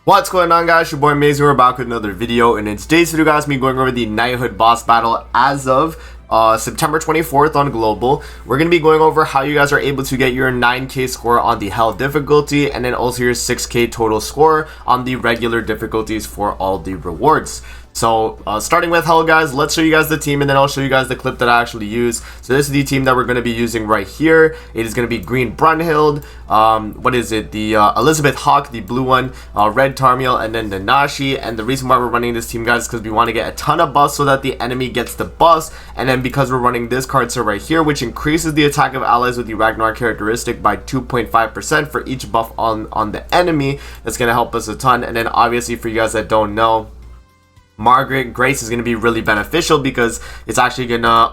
What's going on, guys? Your boy Maze. We're back with another video, and in today's video, guys, me going over the knighthood boss battle as of September 24th on global. We're going to be going over how you guys are able to get your 9k score on the hell difficulty, and then also your 6k total score on the regular difficulties for all the rewards. So starting with hell, guys, let's show you guys the team, and then I'll show you guys the clip that I actually use. So this is the team that we're going to be using right here. It is going to be green Brunhild, what is it, the Elizabeth Hawk, the blue one, red Tarmiel, and then the Nashi. And the reason why we're running this team, guys, is because we want to get a ton of buffs so that the enemy gets the buffs. And then because we're running this card set right here, which increases the attack of allies with the Ragnar characteristic by 2.5% for each buff on the enemy, that's going to help us a ton. And then obviously, for you guys that don't know, Margaret Grace is going to be really beneficial because it's actually gonna,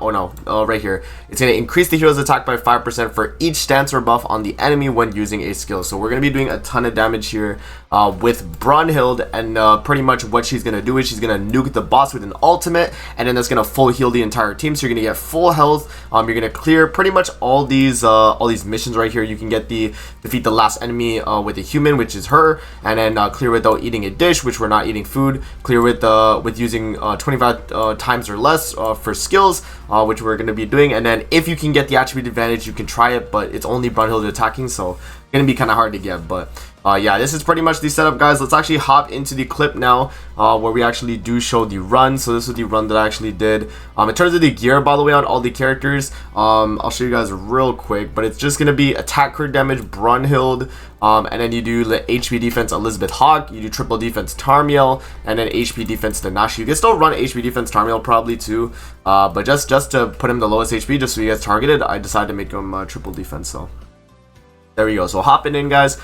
right here, it's going to increase the hero's attack by 5% for each stance or buff on the enemy when using a skill. So we're going to be doing a ton of damage here with Brunhild, and pretty much what she's going to do is she's going to nuke the boss with an ultimate, and then that's going to full heal the entire team. So you're going to get full health. You're going to clear pretty much all these missions right here. You can get the defeat the last enemy with a human, which is her, and then clear without eating a dish, which we're not eating food. Clear with using 25 times or less for skills, which we're going to be doing. And then if you can get the attribute advantage, you can try it, but it's only Brunhild attacking, so going to be kind of hard to get. But yeah, this is pretty much the setup, guys. Let's actually hop into the clip now, where we actually do show the run. So this is the run that I actually did. In terms of the gear, by the way, on all the characters, I'll show you guys real quick, but it's just going to be attack crit damage Brunhild, and then you do the HP defense Elizabeth Hawk, you do triple defense Tarmiel, and then HP defense the Nashi. You can still run HP defense Tarmiel probably too, but just to put him the lowest HP, just so you guys targeted, I decided to make him triple defense. So there we go. So hopping in, guys,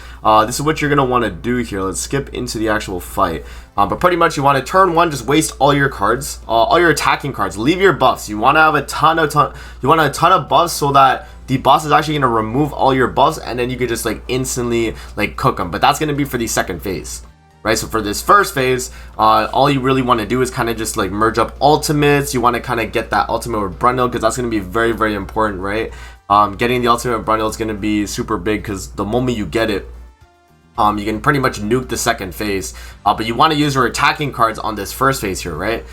this is what you're going to want to do here. Let's skip into the actual fight. But pretty much you want to turn one, just waste all your cards, all your attacking cards, leave your buffs. You want to have a ton of buffs so that the boss is actually going to remove all your buffs, and then you could just like instantly like cook them. But that's going to be for the second phase, right? So for this first phase, all you really want to do is kind of just like merge up ultimates. You want to kind of get that ultimate with Brunhild, because that's going to be very, very important, right? Getting the ultimate Brunhild is going to be super big, because the moment you get it, you can pretty much nuke the second phase. But you want to use your attacking cards on this first phase here, right?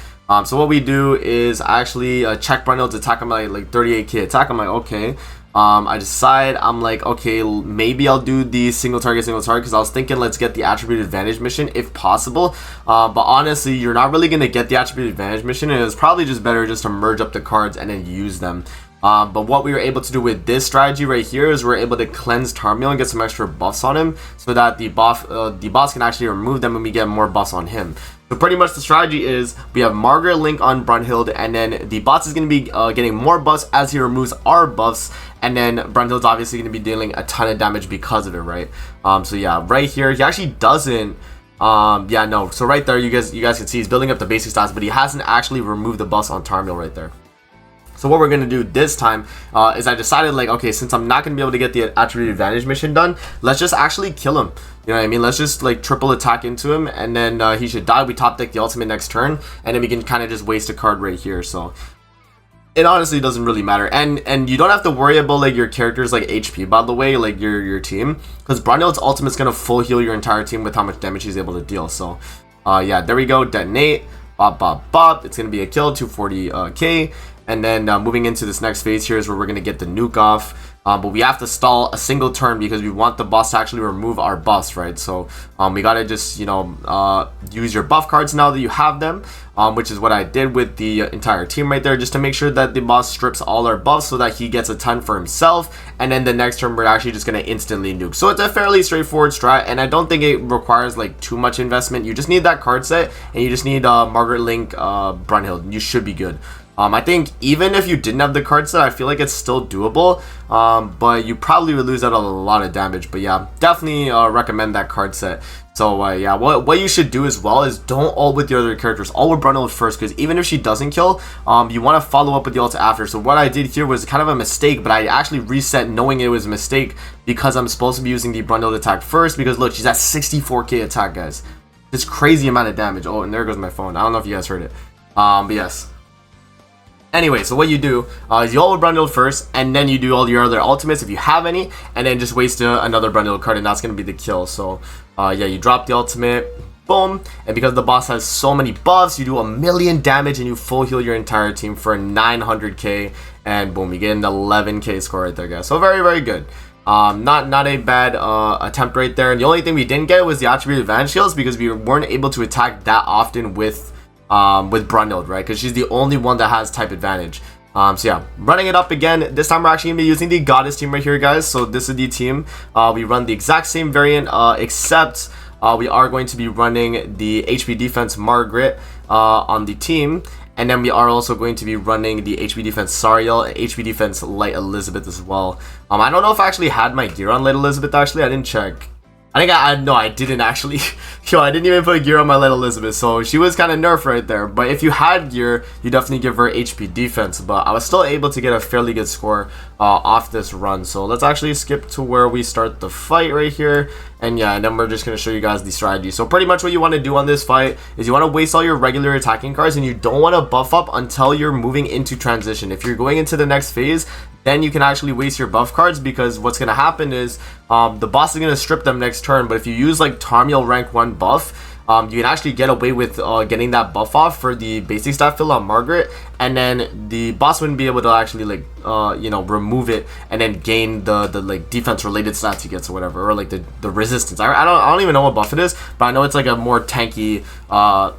So what we do is actually check Brunhild's attack. I'm like 38k attack. I'm like, okay. I decide, I'm like, okay, maybe I'll do the single target, because I was thinking let's get the attribute advantage mission if possible. But honestly, you're not really going to get the attribute advantage mission, and it's probably just better just to merge up the cards and then use them. But what we were able to do with this strategy right here is we're able to cleanse Tarmiel and get some extra buffs on him, so that the boss can actually remove them and we get more buffs on him. So pretty much the strategy is we have Margaret Link on Brunhild, and then the boss is going to be getting more buffs as he removes our buffs, and then Brunhild's obviously going to be dealing a ton of damage because of it, right? So yeah, right here he actually doesn't. Yeah, no. So right there, you guys can see he's building up the basic stats, but he hasn't actually removed the buffs on Tarmiel right there. So what we're going to do this time is I decided, like, okay, since I'm not going to be able to get the attribute advantage mission done, let's just actually kill him. You know what I mean? Let's just like triple attack into him, and then he should die. We top deck the ultimate next turn, and then we can kind of just waste a card right here. So it honestly doesn't really matter, and you don't have to worry about like your character's like HP, by the way, like your team, because Brunhild's ultimate is going to full heal your entire team with how much damage he's able to deal. So yeah, there we go. Detonate. Bop, bop, bop. It's going to be a kill, 240k. And then moving into this next phase here is where we're going to get the nuke off. But we have to stall a single turn because we want the boss to actually remove our buffs, right? So we got to just, use your buff cards now that you have them, which is what I did with the entire team right there, just to make sure that the boss strips all our buffs so that he gets a ton for himself. And then the next turn, we're actually just going to instantly nuke. So it's a fairly straightforward strat, and I don't think it requires like too much investment. You just need that card set, and you just need Margaret Link, Brunhild. You should be good. I think even if you didn't have the card set, I feel like it's still doable, but you probably would lose out a lot of damage. But yeah, definitely recommend that card set. So yeah, what you should do as well is don't ult with the other characters, ult with Brunhild first, because even if she doesn't kill, you want to follow up with the ult after. So what I did here was kind of a mistake, but I actually reset knowing it was a mistake, because I'm supposed to be using the Brunhild attack first, because look, she's at 64k attack, guys. This crazy amount of damage. Oh, and there goes my phone. I don't know if you guys heard it, but yes. Anyway, so what you do is you ult Brunhild first, and then you do all your other ultimates if you have any, and then just waste another Brunhild card, and that's going to be the kill. So Yeah, you drop the ultimate, boom, and because the boss has so many buffs, you do 1,000,000 damage and you full heal your entire team for 900k, and boom, you get an 11k score right there, guys. So very, very good. Not a bad attempt right there. And the only thing we didn't get was the attribute advantage heals, because we weren't able to attack that often with Brunhild, right? Because she's the only one that has type advantage. So yeah, running it up again. This time we're actually gonna be using the goddess team right here, guys. So this is the team. We run the exact same variant, except we are going to be running the HP defense Margaret on the team. And then we are also going to be running the HP defense Sariel and HP defense Light Elizabeth as well. I don't know if I actually had my gear on Light Elizabeth, actually. I didn't check. I think no, I didn't actually. Yo, I didn't even put gear on my Light Elizabeth, so she was kind of nerfed right there. But if you had gear, you definitely give her HP defense. But I was still able to get a fairly good score off this run. So let's actually skip to where we start the fight right here. And yeah, and then we're just going to show you guys the strategy. So pretty much what you want to do on this fight is you want to waste all your regular attacking cards, and you don't want to buff up until you're moving into transition. If you're going into the next phase, then you can actually waste your buff cards, because what's going to happen is the boss is going to strip them next turn. But if you use like Tarmiel rank 1 buff, you can actually get away with getting that buff off for the basic stat fill on Margaret, and then the boss wouldn't be able to actually like you know, remove it and then gain the like defense related stats he gets or whatever, or like the resistance. I don't even know what buff it is, but I know it's like a more tanky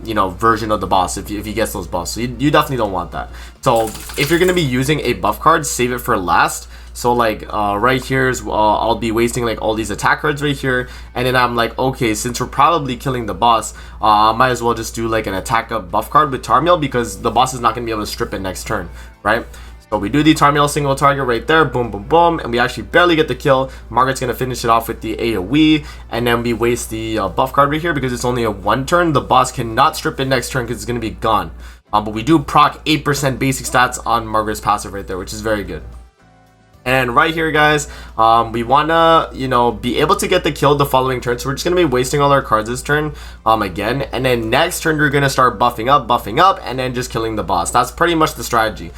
you know, version of the boss if he gets those buffs. So you definitely don't want that. So if you're gonna be using a buff card, save it for last. So like right here is I'll be wasting like all these attack cards right here, and then I'm like, okay, since we're probably killing the boss, I might as well just do like an attack up buff card with Tarmiel, because the boss is not gonna be able to strip it next turn, right? So we do the Tarmiel single target right there, boom, boom, boom, and we actually barely get the kill. Margaret's gonna finish it off with the AoE, and then we waste the buff card right here because it's only a 1 turn. The boss cannot strip it next turn because it's gonna be gone. But we do proc 8% basic stats on Margaret's passive right there, which is very good. And right here, guys, we want to, you know, be able to get the kill the following turn. So we're just going to be wasting all our cards this turn again. And then next turn, we're going to start buffing up, and then just killing the boss. That's pretty much the strategy.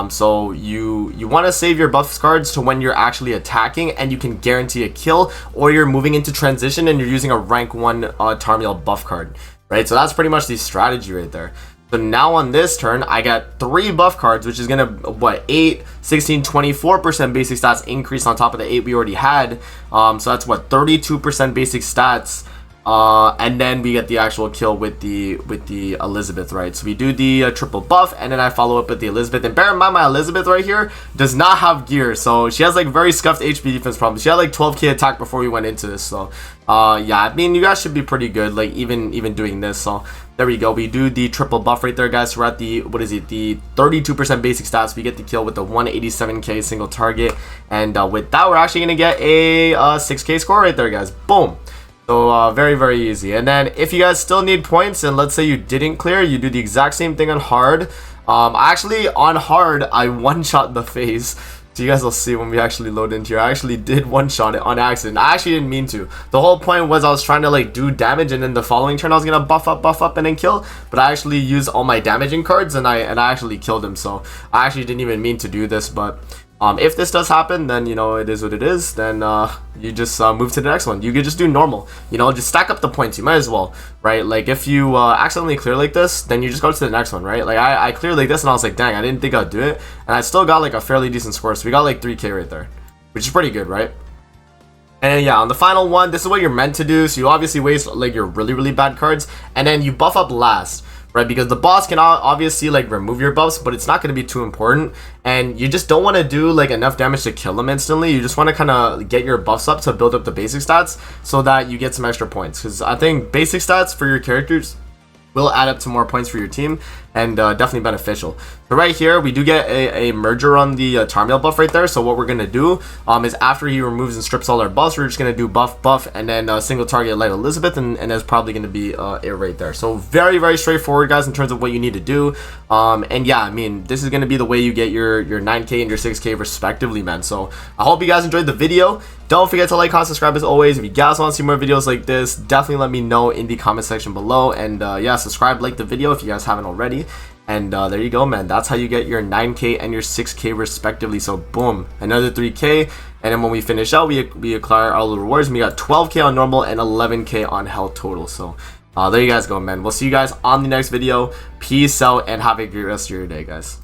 So you want to save your buff cards to when you're actually attacking and you can guarantee a kill, or you're moving into transition and you're using a rank 1 Tarmiel buff card, right? So that's pretty much the strategy right there. So now on this turn, I got 3 buff cards, which is gonna, what, 8, 16, 24% basic stats increase on top of the 8 we already had. So that's what, 32% basic stats. And then we get the actual kill with the Elizabeth, right? So we do the triple buff, and then I follow up with the Elizabeth. And bear in mind, my Elizabeth right here does not have gear, so she has like very scuffed HP defense problems. She had like 12k attack before we went into this. So yeah, I mean, you guys should be pretty good, like even doing this. So there we go. We do the triple buff right there, guys. So we're at the, what is it, the 32% basic stats. We get the kill with the 187k single target, and with that, we're actually gonna get a 6k score right there, guys. Boom. So very, very easy. And then if you guys still need points, and let's say you didn't clear, you do the exact same thing on hard. Actually on hard, I one-shot the phase. So you guys will see when we actually load into here. I actually did one-shot it on accident. I actually didn't mean to. The whole point was I was trying to like do damage, and then the following turn I was gonna buff up and then kill. But I actually used all my damaging cards, and I actually killed him. So I actually didn't even mean to do this, but if this does happen, then you know it is what it is. Then you just move to the next one. You could just do normal, you know, just stack up the points. You might as well, right? Like if you accidentally clear like this, then you just go to the next one, right? Like I cleared like this, and I was like, dang, I didn't think I'd do it, and I still got like a fairly decent score. So we got like 3k right there, which is pretty good, right? And yeah, on the final one, this is what you're meant to do. So you obviously waste like your really bad cards, and then you buff up last, right? Because the boss can obviously like remove your buffs, but it's not going to be too important, and you just don't want to do like enough damage to kill them instantly. You just want to kind of get your buffs up to build up the basic stats so that you get some extra points, because I think basic stats for your characters will add up to more points for your team, and definitely beneficial. So right here, we do get a merger on the Tarmiel buff right there. So what we're gonna do is after he removes and strips all our buffs, we're just gonna do buff, and then single target Light Elizabeth, and that's probably gonna be it right there. So very straightforward, guys, in terms of what you need to do. And yeah, I mean, this is gonna be the way you get your 9k and your 6k respectively, man. So I hope you guys enjoyed the video. Don't forget to like, comment, subscribe as always. If you guys want to see more videos like this, definitely let me know in the comment section below. And yeah, subscribe, like the video if you guys haven't already. And there you go, man. That's how you get your 9k and your 6k respectively. So boom, another 3k. And then when we finish out, we acquire our little rewards. We got 12k on normal and 11k on health total. So there you guys go, man. We'll see you guys on the next video. Peace out and have a great rest of your day, guys.